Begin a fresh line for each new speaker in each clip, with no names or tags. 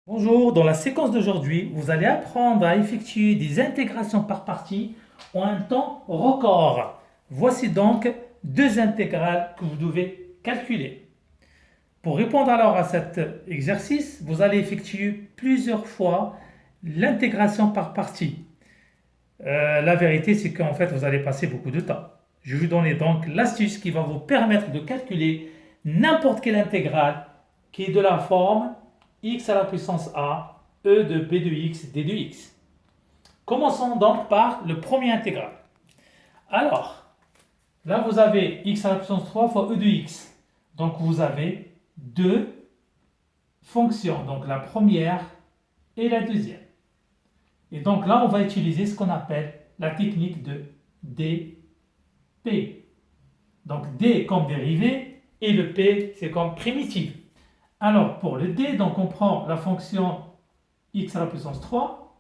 Bonjour, dans la séquence d'aujourd'hui, vous allez apprendre à effectuer des intégrations par partie en un temps record. Voici donc deux intégrales que vous devez calculer. Pour répondre alors à cet exercice, vous allez effectuer plusieurs fois l'intégration par partie. La vérité, c'est qu'en fait, vous allez passer beaucoup de temps. Je vais vous donner donc l'astuce qui va vous permettre de calculer n'importe quelle intégrale qui est de la forme x à la puissance a, e de b de x, d de x. Commençons donc par le premier intégral. Alors, là vous avez x à la puissance 3 fois e de x. Donc vous avez deux fonctions, donc la première et la deuxième. Et donc là, on va utiliser ce qu'on appelle la technique de dp. Donc d comme dérivée et le p c'est comme primitive. Alors pour le d, donc on prend la fonction x à la puissance 3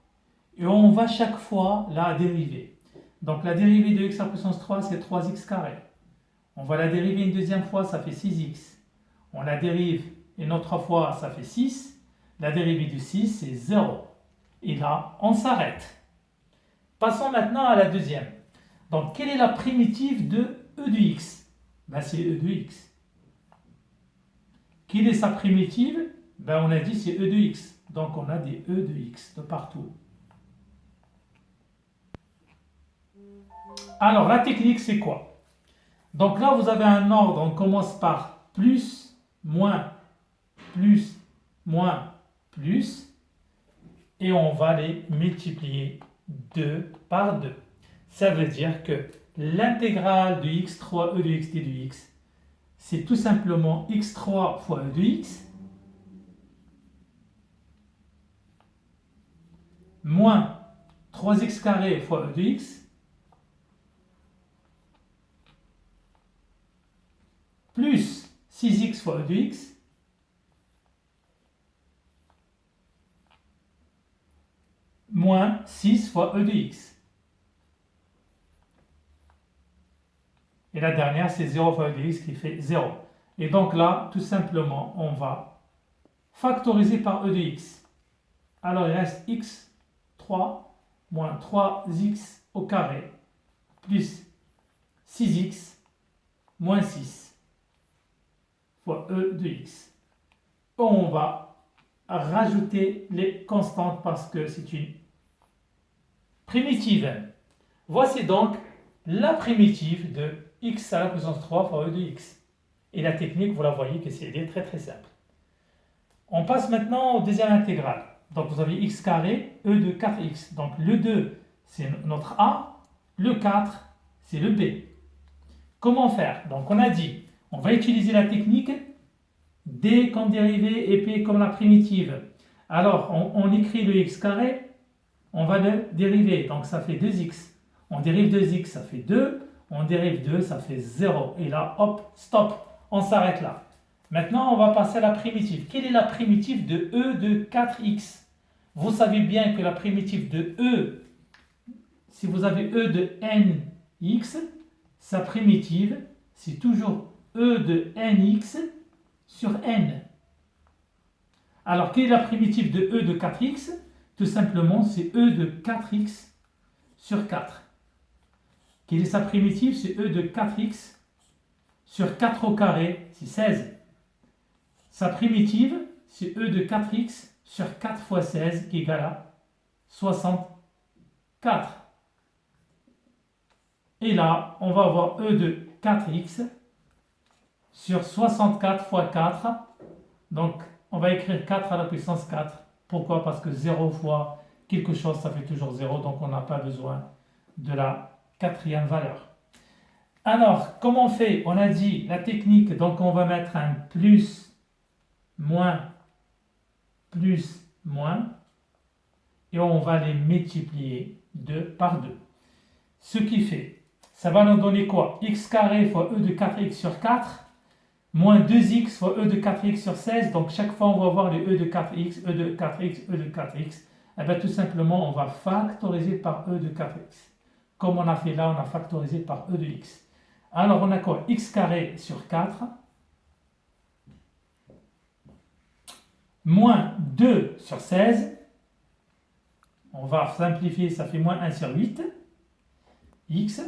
et on va chaque fois la dériver. Donc la dérivée de x à la puissance 3 c'est 3x carré. On va la dériver une deuxième fois, ça fait 6x. On la dérive une autre fois, ça fait 6. La dérivée de 6 c'est 0. Et là, on s'arrête. Passons maintenant à la deuxième. Donc quelle est la primitive de e de x? C'est e de x. Quelle est sa primitive? On a dit c'est e de x. Donc on a des e de x de partout. Alors la technique c'est quoi? Donc là vous avez un ordre, on commence par plus, moins, plus, moins, plus. Et on va les multiplier 2 par 2. Ça veut dire que l'intégrale de x3 e de x d de x, c'est tout simplement x3 fois e de x moins 3x carré fois e de x plus 6x fois e de x moins 6 fois e de x. Et la dernière, c'est 0 fois e de x qui fait 0. Et donc là, tout simplement, on va factoriser par e de x. Alors il reste x3 moins 3x au carré plus 6x moins 6 fois e de x. On va rajouter les constantes parce que c'est une primitive. Voici donc la primitive de x à la puissance 3 fois e de x. Et la technique, vous la voyez que c'est très très simple. On passe maintenant au deuxième intégral. Donc vous avez x carré, e de 4x. Donc le 2, c'est notre a, le 4, c'est le b. Comment faire? Donc on a dit, on va utiliser la technique d comme dérivée et p comme la primitive. Alors on écrit le x carré, on va le dériver. Donc ça fait 2x. On dérive 2x, ça fait 2. On dérive 2, ça fait 0. Et là, hop, stop, on s'arrête là. Maintenant, on va passer à la primitive. Quelle est la primitive de e de 4x? Vous savez bien que la primitive de e, si vous avez e de nx, sa primitive, c'est toujours e de nx sur n. Alors, quelle est la primitive de e de 4x? Tout simplement, c'est e de 4x sur 4. Quelle est sa primitive? C'est e de 4x sur 4 au carré, c'est 16. Sa primitive, c'est e de 4x sur 4 fois 16 qui est égal à 64. Et là, on va avoir e de 4x sur 64 fois 4. Donc, on va écrire 4 à la puissance 4. Pourquoi? Parce que 0 fois quelque chose, ça fait toujours 0. Donc, on n'a pas besoin de la quatrième valeur. Alors, comment on fait? On a dit la technique, donc on va mettre un plus, moins, et on va les multiplier 2 par 2. Ce qui fait, ça va nous donner quoi? X carré fois e de 4x sur 4, moins 2x fois e de 4x sur 16. Donc chaque fois, on va voir les e de 4x, e de 4x, e de 4x. Et bien tout simplement, on va factoriser par e de 4x. Comme on a fait là, on a factorisé par e de x. Alors on a quoi? X carré sur 4 moins 2 sur 16, on va simplifier, ça fait moins 1 sur 8, x,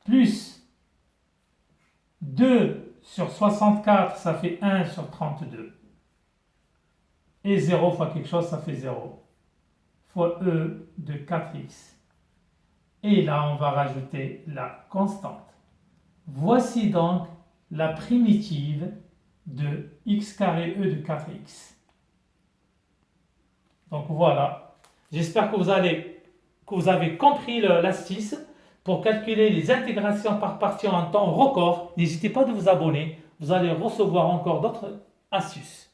plus 2 sur 64, ça fait 1 sur 32. Et 0 fois quelque chose, ça fait 0. Fois e de 4x. Et là, on va rajouter la constante. Voici donc la primitive de x carré e de 4x. Donc voilà. J'espère que vous avez compris l'astuce pour calculer les intégrations par partie en temps record. N'hésitez pas à vous abonner. Vous allez recevoir encore d'autres astuces.